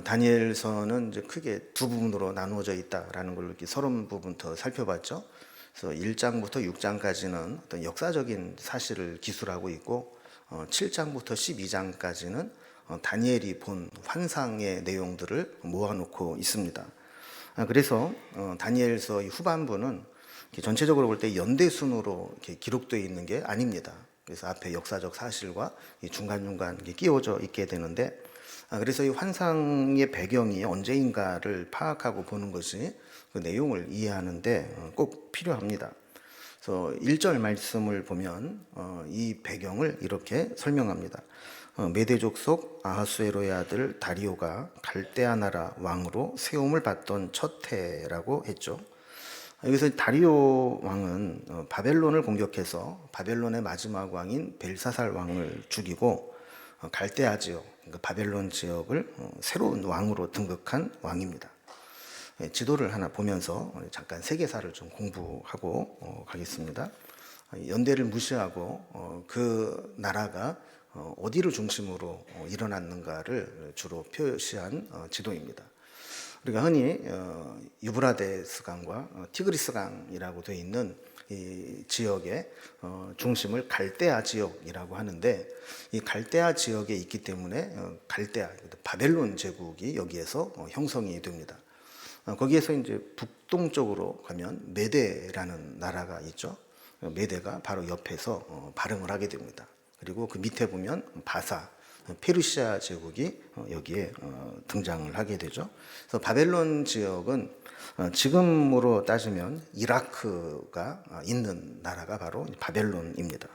다니엘서는 이제 크게 두 부분으로 나누어져 있다라는 걸 이렇게 서론 부분부터 살펴봤죠. 그래서 1장부터 6장까지는 어떤 역사적인 사실을 기술하고 있고, 7장부터 12장까지는 다니엘이 본 환상의 내용들을 모아놓고 있습니다. 그래서 다니엘서 이 후반부는 전체적으로 볼 때 연대순으로 이렇게 기록되어 있는 게 아닙니다. 그래서 앞에 역사적 사실과 중간중간 끼워져 있게 되는데, 그래서 이 환상의 배경이 언제인가를 파악하고 보는 것이 그 내용을 이해하는데 꼭 필요합니다. 그래서 1절 말씀을 보면 이 배경을 이렇게 설명합니다. 메대족 속 아하수에로의 아들 다리오가 갈대아 나라 왕으로 세움을 받던 첫 해라고 했죠. 여기서 다리오 왕은 바벨론을 공격해서 바벨론의 마지막 왕인 벨사살 왕을 죽이고 갈대아 지역, 그러니까 바벨론 지역을 새로운 왕으로 등극한 왕입니다. 지도를 하나 보면서 잠깐 세계사를 좀 공부하고 가겠습니다. 연대를 무시하고 그 나라가 어디를 중심으로 일어났는가를 주로 표시한 지도입니다. 우리가 흔히 유브라데스 강과 티그리스 강이라고 되어 있는 이 지역의 중심을 갈대아 지역이라고 하는데, 이 갈대아 지역에 있기 때문에 갈대아, 바벨론 제국이 여기에서 형성이 됩니다. 거기에서 이제 북동쪽으로 가면 메데라는 나라가 있죠. 메데가 바로 옆에서 발흥을 하게 됩니다. 그리고 그 밑에 보면 바사, 페르시아 제국이 여기에 등장을 하게 되죠. 그래서 바벨론 지역은 지금으로 따지면 이라크가 있는 나라가 바로 바벨론입니다.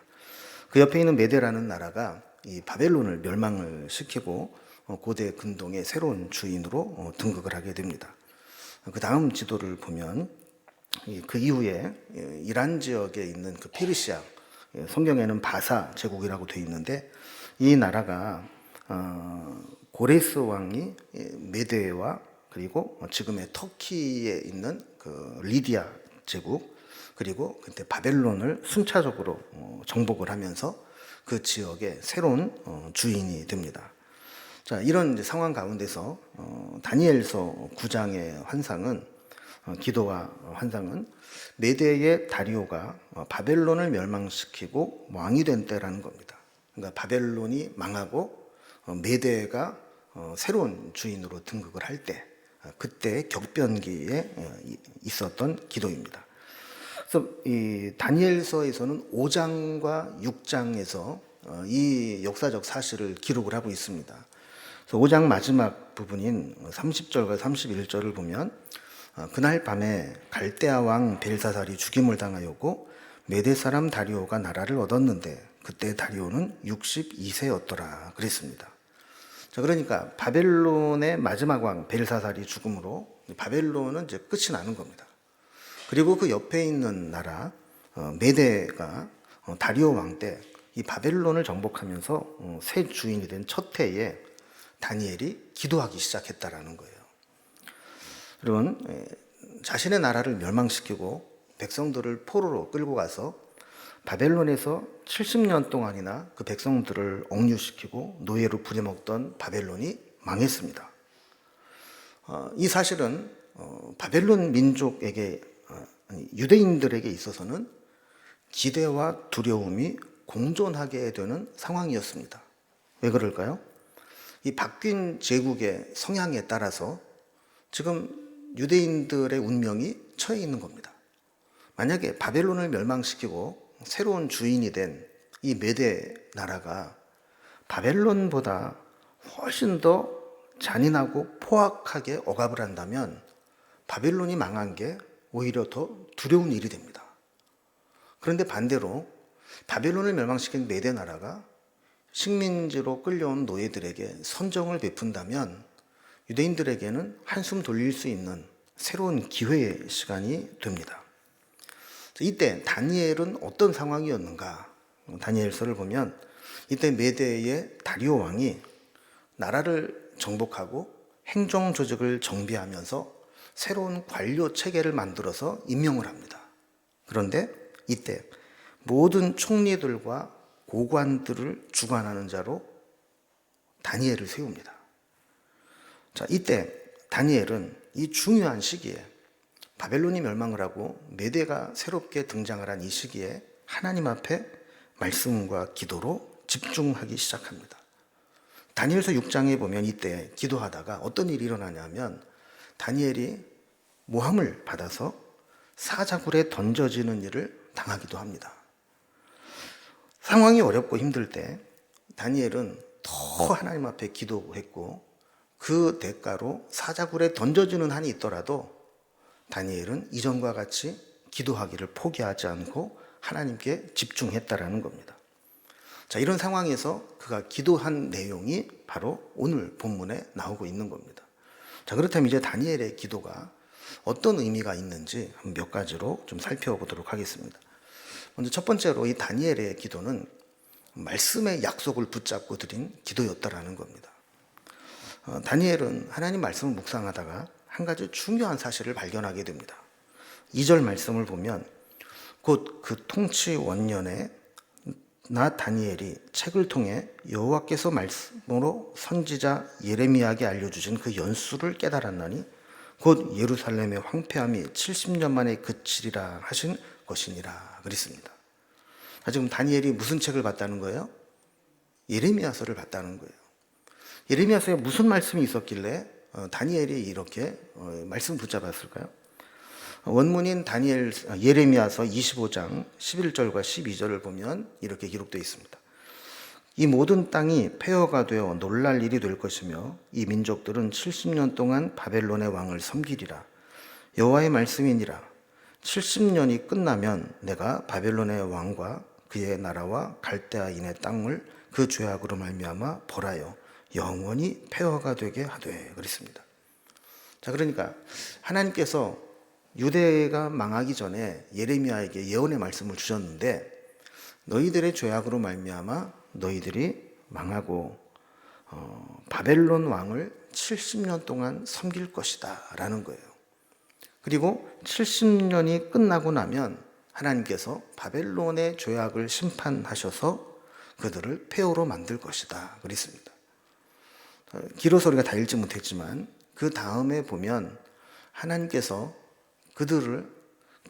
그 옆에 있는 메데라는 나라가 이 바벨론을 멸망을 시키고 고대 근동의 새로운 주인으로 등극을 하게 됩니다. 그 다음 지도를 보면 그 이후에 이란 지역에 있는 그 페르시아, 성경에는 바사 제국이라고 되어 있는데, 이 나라가 고레스 왕이 메데와 그리고 지금의 터키에 있는 그 리디아 제국, 그리고 그때 바벨론을 순차적으로 정복을 하면서 그 지역의 새로운 주인이 됩니다. 자, 이런 이제 상황 가운데서 다니엘서 9장의 환상은, 기도와 환상은 메대의 다리오가 바벨론을 멸망시키고 왕이 된 때라는 겁니다. 그러니까 바벨론이 망하고 메대가 새로운 주인으로 등극을 할 때, 그때 격변기에 있었던 기도입니다. 그래서 이 다니엘서에서는 5장과 6장에서 이 역사적 사실을 기록을 하고 있습니다. 그래서 5장 마지막 부분인 30절과 31절을 보면, 그날 밤에 갈대아 왕 벨사살이 죽임을 당하였고 메대 사람 다리오가 나라를 얻었는데 그때 다리오는 62세였더라 그랬습니다. 자, 그러니까 바벨론의 마지막 왕 벨사살이 죽음으로 바벨론은 이제 끝이 나는 겁니다. 그리고 그 옆에 있는 나라 메대가 다리오 왕 때 이 바벨론을 정복하면서 새 주인이 된 첫 해에 다니엘이 기도하기 시작했다라는 거예요. 여러분, 자신의 나라를 멸망시키고 백성들을 포로로 끌고 가서 바벨론에서 70년 동안이나 그 백성들을 억류시키고 노예로 부려먹던 바벨론이 망했습니다. 이 사실은 바벨론 민족에게, 유대인들에게 있어서는 기대와 두려움이 공존하게 되는 상황이었습니다. 왜 그럴까요? 이 바뀐 제국의 성향에 따라서 지금 유대인들의 운명이 처해 있는 겁니다. 만약에 바벨론을 멸망시키고 새로운 주인이 된 이 메대 나라가 바벨론보다 훨씬 더 잔인하고 포악하게 억압을 한다면 바벨론이 망한 게 오히려 더 두려운 일이 됩니다. 그런데 반대로 바벨론을 멸망시킨 메대 나라가 식민지로 끌려온 노예들에게 선정을 베푼다면 유대인들에게는 한숨 돌릴 수 있는 새로운 기회의 시간이 됩니다. 이때 다니엘은 어떤 상황이었는가? 다니엘서를 보면 이때 메대의 다리오 왕이 나라를 정복하고 행정 조직을 정비하면서 새로운 관료 체계를 만들어서 임명을 합니다. 그런데 이때 모든 총리들과 고관들을 주관하는 자로 다니엘을 세웁니다. 자, 이때 다니엘은 이 중요한 시기에 바벨론이 멸망을 하고 메대가 새롭게 등장을 한 이 시기에 하나님 앞에 말씀과 기도로 집중하기 시작합니다. 다니엘서 6장에 보면 이때 기도하다가 어떤 일이 일어나냐면 다니엘이 모함을 받아서 사자굴에 던져지는 일을 당하기도 합니다. 상황이 어렵고 힘들 때 다니엘은 더 하나님 앞에 기도했고 그 대가로 사자굴에 던져지는 한이 있더라도 다니엘은 이전과 같이 기도하기를 포기하지 않고 하나님께 집중했다라는 겁니다. 자, 이런 상황에서 그가 기도한 내용이 바로 오늘 본문에 나오고 있는 겁니다. 자, 그렇다면 이제 다니엘의 기도가 어떤 의미가 있는지 몇 가지로 좀 살펴보도록 하겠습니다. 먼저 첫 번째로 이 다니엘의 기도는 말씀의 약속을 붙잡고 드린 기도였다라는 겁니다. 다니엘은 하나님 말씀을 묵상하다가 한 가지 중요한 사실을 발견하게 됩니다. 2절 말씀을 보면 곧 그 통치 원년에 나 다니엘이 책을 통해 여호와께서 말씀으로 선지자 예레미야에게 알려주신 그 연수를 깨달았나니 곧 예루살렘의 황폐함이 70년 만에 그치리라 하신 것이니라 그랬습니다. 지금 다니엘이 무슨 책을 봤다는 거예요? 예레미야서를 봤다는 거예요. 예레미야서에 무슨 말씀이 있었길래 다니엘이 이렇게 말씀 붙잡았을까요? 원문인 예레미야서 25장 11절과 12절을 보면 이렇게 기록되어 있습니다. 이 모든 땅이 폐허가 되어 놀랄 일이 될 것이며 이 민족들은 70년 동안 바벨론의 왕을 섬기리라. 여호와의 말씀이니라. 70년이 끝나면 내가 바벨론의 왕과 그의 나라와 갈대아인의 땅을 그 죄악으로 말미암아 벌하여 영원히 폐허가 되게 하되 그랬습니다. 자, 그러니까 하나님께서 유대가 망하기 전에 예레미야에게 예언의 말씀을 주셨는데 너희들의 죄악으로 말미암아 너희들이 망하고 바벨론 왕을 70년 동안 섬길 것이다 라는 거예요. 그리고 70년이 끝나고 나면 하나님께서 바벨론의 죄악을 심판하셔서 그들을 폐허로 만들 것이다 그랬습니다. 길어서 우리가 다 읽지 못했지만 그 다음에 보면 하나님께서 그들을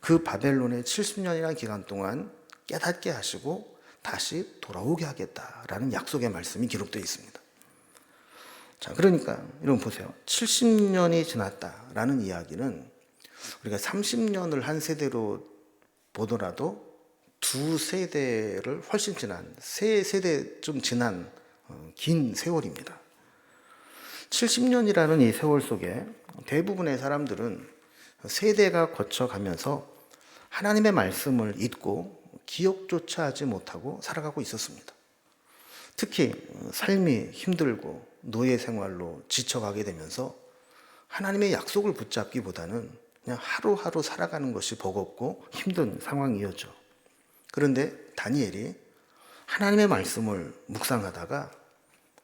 그 바벨론의 70년이라는 기간 동안 깨닫게 하시고 다시 돌아오게 하겠다라는 약속의 말씀이 기록되어 있습니다. 자, 그러니까 여러분 보세요. 70년이 지났다라는 이야기는 우리가 30년을 한 세대로 보더라도 두 세대를 훨씬 지난, 세 세대쯤 지난 긴 세월입니다. 70년이라는 이 세월 속에 대부분의 사람들은 세대가 거쳐가면서 하나님의 말씀을 잊고 기억조차 하지 못하고 살아가고 있었습니다. 특히 삶이 힘들고 노예 생활로 지쳐가게 되면서 하나님의 약속을 붙잡기보다는 그냥 하루하루 살아가는 것이 버겁고 힘든 상황이었죠. 그런데 다니엘이 하나님의 말씀을 묵상하다가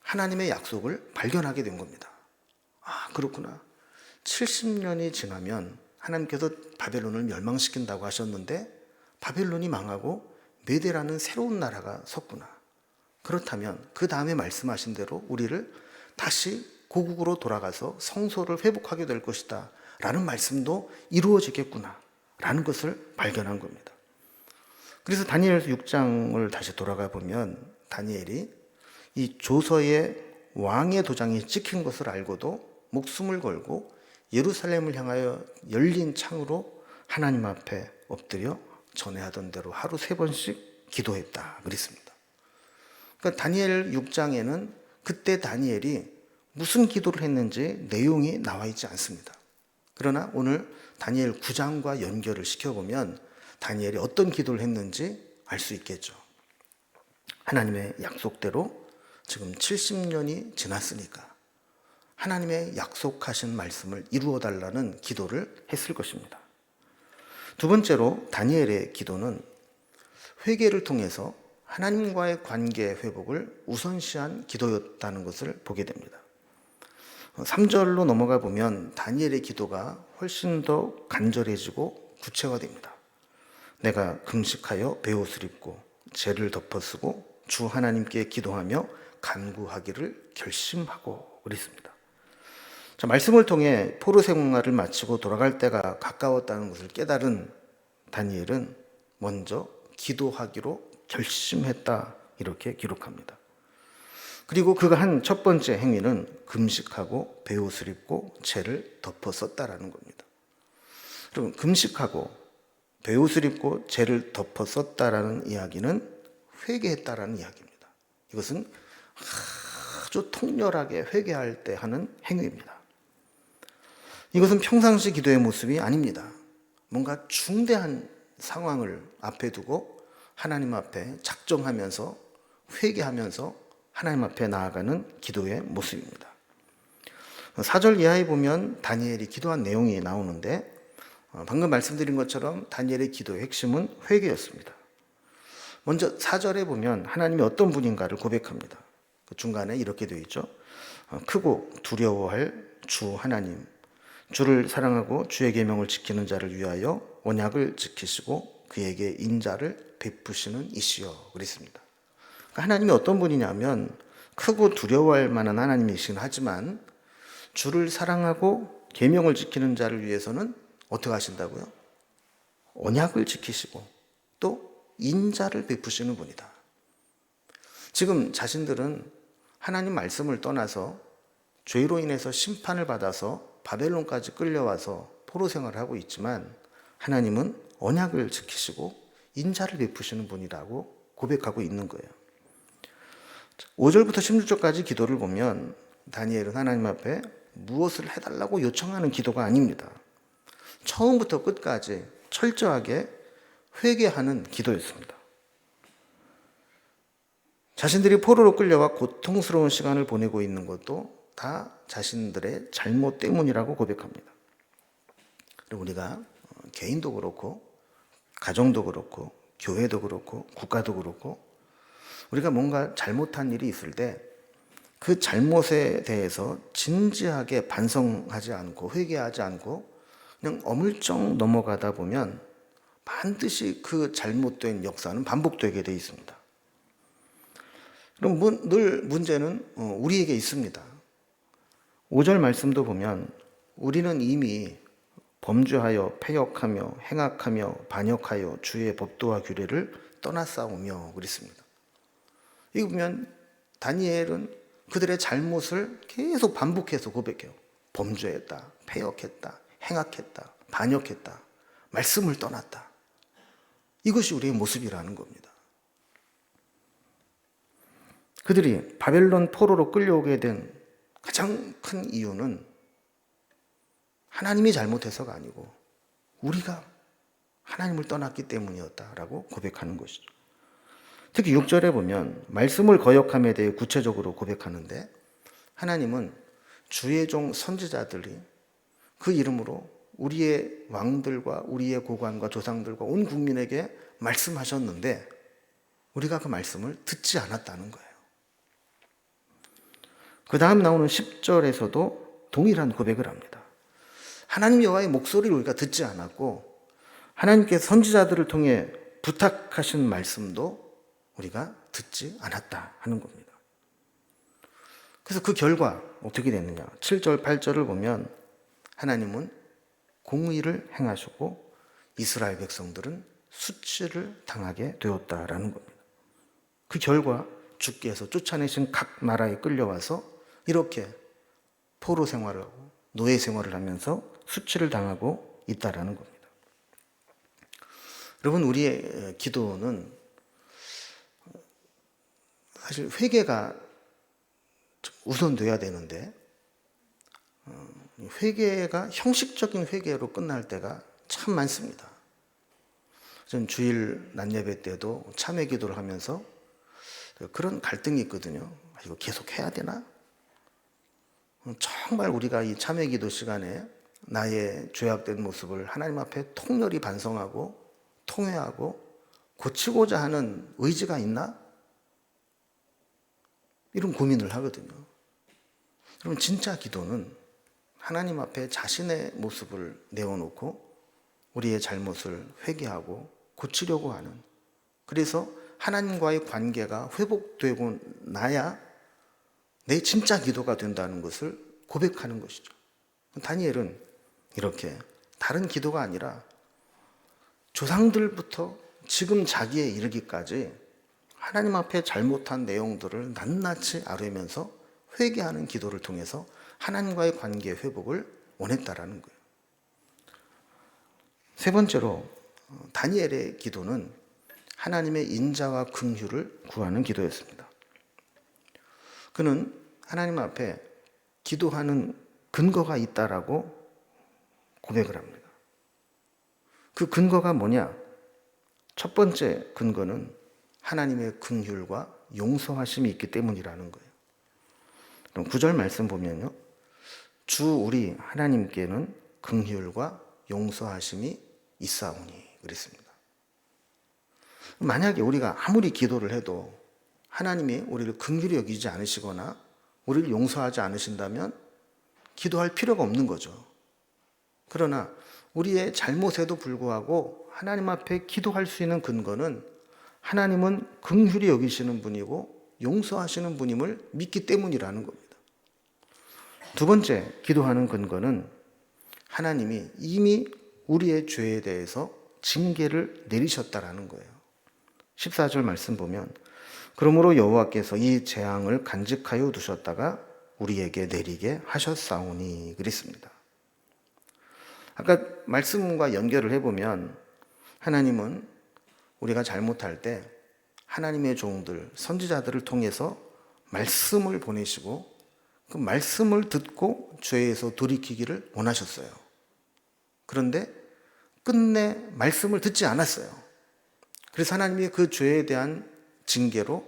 하나님의 약속을 발견하게 된 겁니다. 아, 그렇구나. 70년이 지나면 하나님께서 바벨론을 멸망시킨다고 하셨는데 바벨론이 망하고 메대라는 새로운 나라가 섰구나. 그렇다면 그 다음에 말씀하신 대로 우리를 다시 고국으로 돌아가서 성소를 회복하게 될 것이다 라는 말씀도 이루어지겠구나 라는 것을 발견한 겁니다. 그래서 다니엘서 6장을 다시 돌아가 보면 다니엘이 이 조서에 왕의 도장이 찍힌 것을 알고도 목숨을 걸고 예루살렘을 향하여 열린 창으로 하나님 앞에 엎드려 전에 하던 대로 하루 3번씩 기도했다 그랬습니다. 그러니까 다니엘 6장에는 그때 다니엘이 무슨 기도를 했는지 내용이 나와 있지 않습니다. 그러나 오늘 다니엘 9장과 연결을 시켜보면 다니엘이 어떤 기도를 했는지 알 수 있겠죠. 하나님의 약속대로 지금 70년이 지났으니까 하나님의 약속하신 말씀을 이루어 달라는 기도를 했을 것입니다. 두 번째로 다니엘의 기도는 회개를 통해서 하나님과의 관계 회복을 우선시한 기도였다는 것을 보게 됩니다. 3절로 넘어가 보면 다니엘의 기도가 훨씬 더 간절해지고 구체화됩니다. 내가 금식하여 베옷을 입고 죄를 덮어쓰고 주 하나님께 기도하며 간구하기를 결심하고 그랬습니다. 자, 말씀을 통해 포로 생활을 마치고 돌아갈 때가 가까웠다는 것을 깨달은 다니엘은 먼저 기도하기로 결심했다, 이렇게 기록합니다. 그리고 그가 한 첫 번째 행위는 금식하고 베옷을 입고 재를 덮어 썼다라는 겁니다. 그럼 금식하고 베옷을 입고 재를 덮어 썼다라는 이야기는 회개했다라는 이야기입니다. 이것은 아주 통렬하게 회개할 때 하는 행위입니다. 이것은 평상시 기도의 모습이 아닙니다. 뭔가 중대한 상황을 앞에 두고 하나님 앞에 작정하면서 회개하면서 하나님 앞에 나아가는 기도의 모습입니다. 4절 이하에 보면 다니엘이 기도한 내용이 나오는데, 방금 말씀드린 것처럼 다니엘의 기도의 핵심은 회개였습니다. 먼저 4절에 보면 하나님이 어떤 분인가를 고백합니다. 그 중간에 이렇게 되어 있죠. 크고 두려워할 주 하나님, 주를 사랑하고 주의 계명을 지키는 자를 위하여 언약을 지키시고 그에게 인자를 베푸시는 이시여, 그랬습니다. 그러니까 하나님이 어떤 분이냐면 크고 두려워할 만한 하나님이시긴 하지만 주를 사랑하고 계명을 지키는 자를 위해서는 어떻게 하신다고요? 언약을 지키시고 또 인자를 베푸시는 분이다. 지금 자신들은 하나님 말씀을 떠나서 죄로 인해서 심판을 받아서 바벨론까지 끌려와서 포로 생활을 하고 있지만 하나님은 언약을 지키시고 인자를 베푸시는 분이라고 고백하고 있는 거예요. 5절부터 16절까지 기도를 보면 다니엘은 하나님 앞에 무엇을 해달라고 요청하는 기도가 아닙니다. 처음부터 끝까지 철저하게 회개하는 기도였습니다. 자신들이 포로로 끌려와 고통스러운 시간을 보내고 있는 것도 다 자신들의 잘못 때문이라고 고백합니다. 그리고 우리가 개인도 그렇고 가정도 그렇고 교회도 그렇고 국가도 그렇고 우리가 뭔가 잘못한 일이 있을 때 그 잘못에 대해서 진지하게 반성하지 않고 회개하지 않고 그냥 어물쩍 넘어가다 보면 반드시 그 잘못된 역사는 반복되게 되어 있습니다. 그럼 늘 문제는 우리에게 있습니다. 5절 말씀도 보면 우리는 이미 범죄하여 패역하며 행악하며 반역하여 주의 법도와 규례를 떠나싸우며 그랬습니다. 이거 보면 다니엘은 그들의 잘못을 계속 반복해서 고백해요. 범죄했다, 패역했다, 행악했다, 반역했다, 말씀을 떠났다. 이것이 우리의 모습이라는 겁니다. 그들이 바벨론 포로로 끌려오게 된 가장 큰 이유는 하나님이 잘못해서가 아니고 우리가 하나님을 떠났기 때문이었다라고 고백하는 것이죠. 특히 6절에 보면 말씀을 거역함에 대해 구체적으로 고백하는데 하나님은 주의 종 선지자들이 그 이름으로 우리의 왕들과 우리의 고관과 조상들과 온 국민에게 말씀하셨는데 우리가 그 말씀을 듣지 않았다는 거예요. 그 다음 나오는 10절에서도 동일한 고백을 합니다. 하나님 여호와의 목소리를 우리가 듣지 않았고 하나님께서 선지자들을 통해 부탁하신 말씀도 우리가 듣지 않았다 하는 겁니다. 그래서 그 결과 어떻게 됐느냐? 7절, 8절을 보면 하나님은 공의를 행하셨고 이스라엘 백성들은 수치를 당하게 되었다라는 겁니다. 그 결과 주께서 쫓아내신 각 나라에 끌려와서 이렇게 포로 생활을 하고 노예 생활을 하면서 수치를 당하고 있다라는 겁니다. 여러분, 우리의 기도는 사실 회개가 우선돼야 되는데 회개가 형식적인 회개로 끝날 때가 참 많습니다. 전 주일 낮 예배 때도 참회 기도를 하면서 그런 갈등이 있거든요. 이거 계속 해야 되나? 정말 우리가 이 참회 기도 시간에 나의 죄악된 모습을 하나님 앞에 통렬히 반성하고 통회하고 고치고자 하는 의지가 있나? 이런 고민을 하거든요. 그러면 진짜 기도는 하나님 앞에 자신의 모습을 내어놓고 우리의 잘못을 회개하고 고치려고 하는, 그래서 하나님과의 관계가 회복되고 나야 내 진짜 기도가 된다는 것을 고백하는 것이죠. 다니엘은 이렇게 다른 기도가 아니라 조상들부터 지금 자기에 이르기까지 하나님 앞에 잘못한 내용들을 낱낱이 아뢰면서 회개하는 기도를 통해서 하나님과의 관계 회복을 원했다라는 거예요. 세 번째로 다니엘의 기도는 하나님의 인자와 긍휼을 구하는 기도였습니다. 그는 하나님 앞에 기도하는 근거가 있다라고 고백을 합니다. 그 근거가 뭐냐? 첫 번째 근거는 하나님의 긍휼과 용서하심이 있기 때문이라는 거예요. 그럼 9절 말씀 보면요. 주 우리 하나님께는 긍휼과 용서하심이 있사오니 그랬습니다. 만약에 우리가 아무리 기도를 해도 하나님이 우리를 긍휼히 여기지 않으시거나 우리를 용서하지 않으신다면 기도할 필요가 없는 거죠. 그러나 우리의 잘못에도 불구하고 하나님 앞에 기도할 수 있는 근거는 하나님은 긍휼히 여기시는 분이고 용서하시는 분임을 믿기 때문이라는 겁니다. 두 번째 기도하는 근거는 하나님이 이미 우리의 죄에 대해서 징계를 내리셨다라는 거예요. 14절 말씀 보면 그러므로 여호와께서 이 재앙을 간직하여 두셨다가 우리에게 내리게 하셨사오니 그랬습니다. 아까 말씀과 연결을 해보면 하나님은 우리가 잘못할 때 하나님의 종들, 선지자들을 통해서 말씀을 보내시고 그 말씀을 듣고 죄에서 돌이키기를 원하셨어요. 그런데 끝내 말씀을 듣지 않았어요. 그래서 하나님이 그 죄에 대한 징계로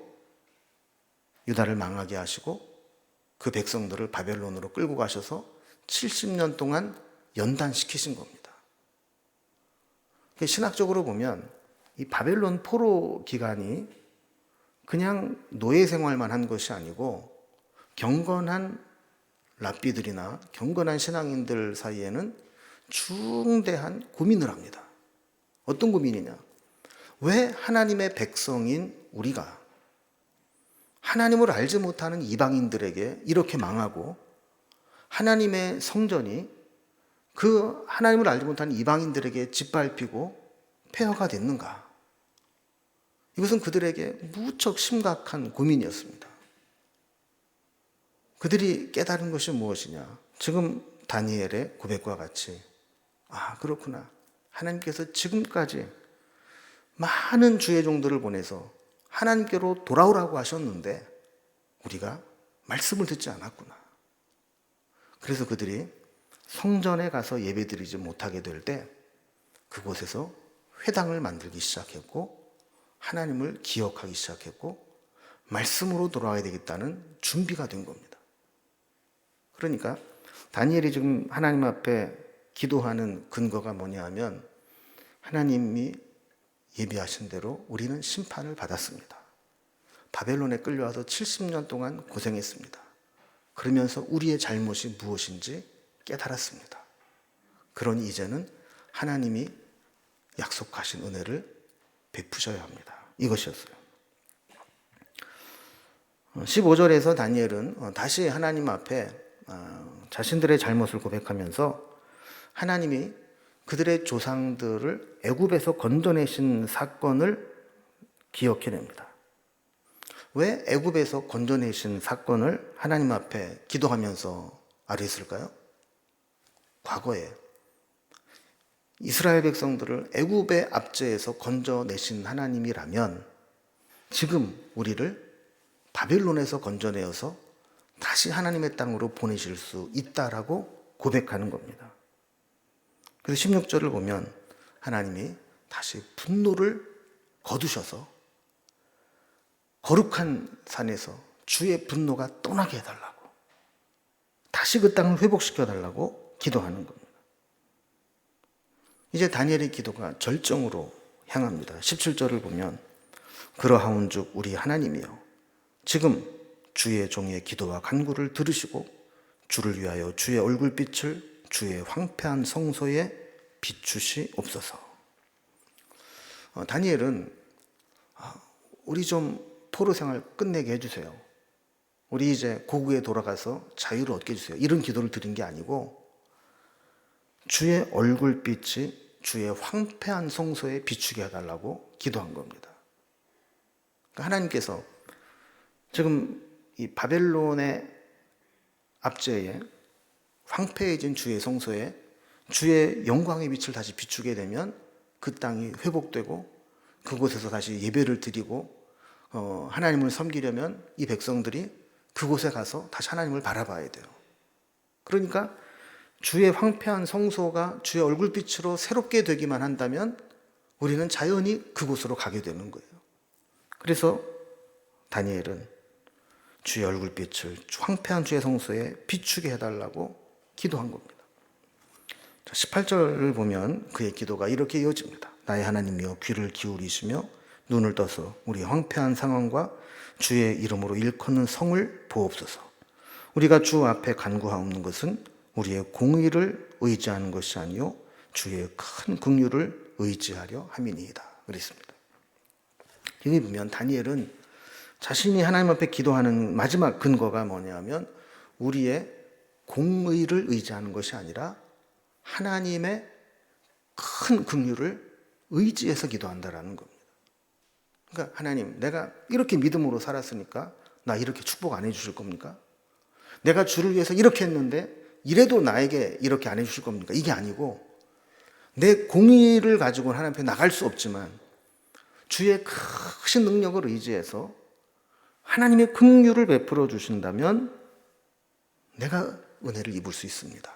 유다를 망하게 하시고 그 백성들을 바벨론으로 끌고 가셔서 70년 동안 연단시키신 겁니다. 신학적으로 보면 이 바벨론 포로 기간이 그냥 노예 생활만 한 것이 아니고 경건한 랍비들이나 경건한 신앙인들 사이에는 중대한 고민을 합니다. 어떤 고민이냐? 왜 하나님의 백성인 우리가 하나님을 알지 못하는 이방인들에게 이렇게 망하고 하나님의 성전이 그 하나님을 알지 못하는 이방인들에게 짓밟히고 폐허가 됐는가? 이것은 그들에게 무척 심각한 고민이었습니다. 그들이 깨달은 것이 무엇이냐? 지금 다니엘의 고백과 같이 그렇구나. 하나님께서 지금까지 많은 주의 종들을 보내서 하나님께로 돌아오라고 하셨는데 우리가 말씀을 듣지 않았구나. 그래서 그들이 성전에 가서 예배드리지 못하게 될 때 그곳에서 회당을 만들기 시작했고 하나님을 기억하기 시작했고 말씀으로 돌아와야 되겠다는 준비가 된 겁니다. 그러니까 다니엘이 지금 하나님 앞에 기도하는 근거가 뭐냐 하면 하나님이 예비하신 대로 우리는 심판을 받았습니다. 바벨론에 끌려와서 70년 동안 고생했습니다. 그러면서 우리의 잘못이 무엇인지 깨달았습니다. 그러니 이제는 하나님이 약속하신 은혜를 베푸셔야 합니다. 이것이었어요. 15절에서 다니엘은 다시 하나님 앞에 자신들의 잘못을 고백하면서 하나님이 그들의 조상들을 애굽에서 건져내신 사건을 기억해냅니다. 왜 애굽에서 건져내신 사건을 하나님 앞에 기도하면서 아뢰었을까요? 과거에 이스라엘 백성들을 애굽의 압제에서 건져내신 하나님이라면 지금 우리를 바벨론에서 건져내어서 다시 하나님의 땅으로 보내실 수 있다라고 고백하는 겁니다. 그래서 16절을 보면 하나님이 다시 분노를 거두셔서 거룩한 산에서 주의 분노가 떠나게 해달라고 다시 그 땅을 회복시켜달라고 기도하는 겁니다. 이제 다니엘의 기도가 절정으로 향합니다. 17절을 보면 그러하온즉 우리 하나님이여 지금 주의 종의 기도와 간구를 들으시고 주를 위하여 주의 얼굴빛을 주의 황폐한 성소에 비추시옵소서. 다니엘은 우리 좀 포로 생활 끝내게 해주세요. 우리 이제 고국에 돌아가서 자유를 얻게 해주세요. 이런 기도를 드린 게 아니고 주의 얼굴빛이 주의 황폐한 성소에 비추게 해달라고 기도한 겁니다. 그러니까 하나님께서 지금 이 바벨론의 압제에 황폐해진 주의 성소에 주의 영광의 빛을 다시 비추게 되면 그 땅이 회복되고 그곳에서 다시 예배를 드리고 하나님을 섬기려면 이 백성들이 그곳에 가서 다시 하나님을 바라봐야 돼요. 그러니까 주의 황폐한 성소가 주의 얼굴빛으로 새롭게 되기만 한다면 우리는 자연히 그곳으로 가게 되는 거예요. 그래서 다니엘은 주의 얼굴빛을 황폐한 주의 성소에 비추게 해달라고 기도한 겁니다. 18절을 보면 그의 기도가 이렇게 이어집니다. 나의 하나님이여 귀를 기울이시며 눈을 떠서 우리 황폐한 상황과 주의 이름으로 일컫는 성을 보옵소서. 우리가 주 앞에 간구하옵는 것은 우리의 공의를 의지하는 것이 아니요 주의 큰 긍휼을 의지하려 함이니이다. 그랬습니다. 여기 보면 다니엘은 자신이 하나님 앞에 기도하는 마지막 근거가 뭐냐면 우리의 공의를 의지하는 것이 아니라 하나님의 큰 긍휼을 의지해서 기도한다라는 겁니다. 그러니까 하나님, 내가 이렇게 믿음으로 살았으니까 나 이렇게 축복 안 해주실 겁니까? 내가 주를 위해서 이렇게 했는데 이래도 나에게 이렇게 안 해주실 겁니까? 이게 아니고 내 공의를 가지고는 하나님 앞에 나갈 수 없지만 주의 크신 능력을 의지해서 하나님의 긍휼을 베풀어 주신다면 내가 은혜를 입을 수 있습니다.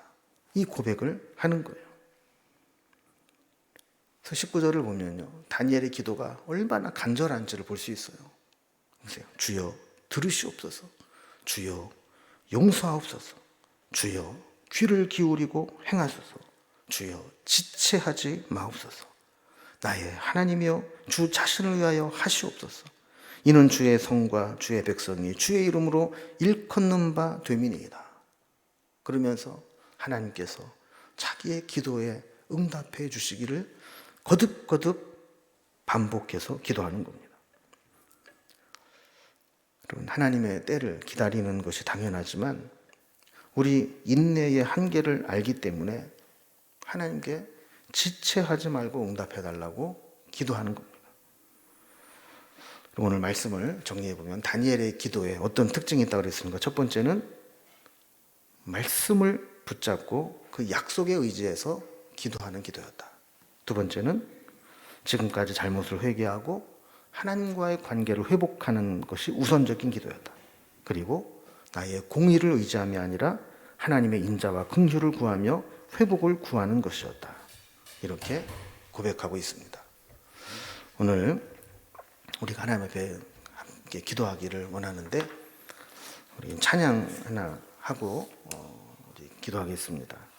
이 고백을 하는 거예요. 그래서 19절을 보면요, 다니엘의 기도가 얼마나 간절한지를 볼 수 있어요. 보세요. 주여 들으시옵소서. 주여 용서하옵소서. 주여 귀를 기울이고 행하소서. 주여 지체하지 마옵소서. 나의 하나님이여 주 자신을 위하여 하시옵소서. 이는 주의 성과 주의 백성이 주의 이름으로 일컫는 바 됨이니이다. 그러면서 하나님께서 자기의 기도에 응답해 주시기를 거듭거듭 반복해서 기도하는 겁니다. 여러분, 하나님의 때를 기다리는 것이 당연하지만 우리 인내의 한계를 알기 때문에 하나님께 지체하지 말고 응답해 달라고 기도하는 겁니다. 오늘 말씀을 정리해 보면 다니엘의 기도에 어떤 특징이 있다고 그랬습니까? 첫 번째는 말씀을 붙잡고 그 약속에 의지해서 기도하는 기도였다. 두 번째는 지금까지 잘못을 회개하고 하나님과의 관계를 회복하는 것이 우선적인 기도였다. 그리고 나의 공의를 의지함이 아니라 하나님의 인자와 긍휼을 구하며 회복을 구하는 것이었다. 이렇게 고백하고 있습니다. 오늘 우리가 하나님 앞에 함께 기도하기를 원하는데 우리 찬양 하나 하고 우리 기도하겠습니다.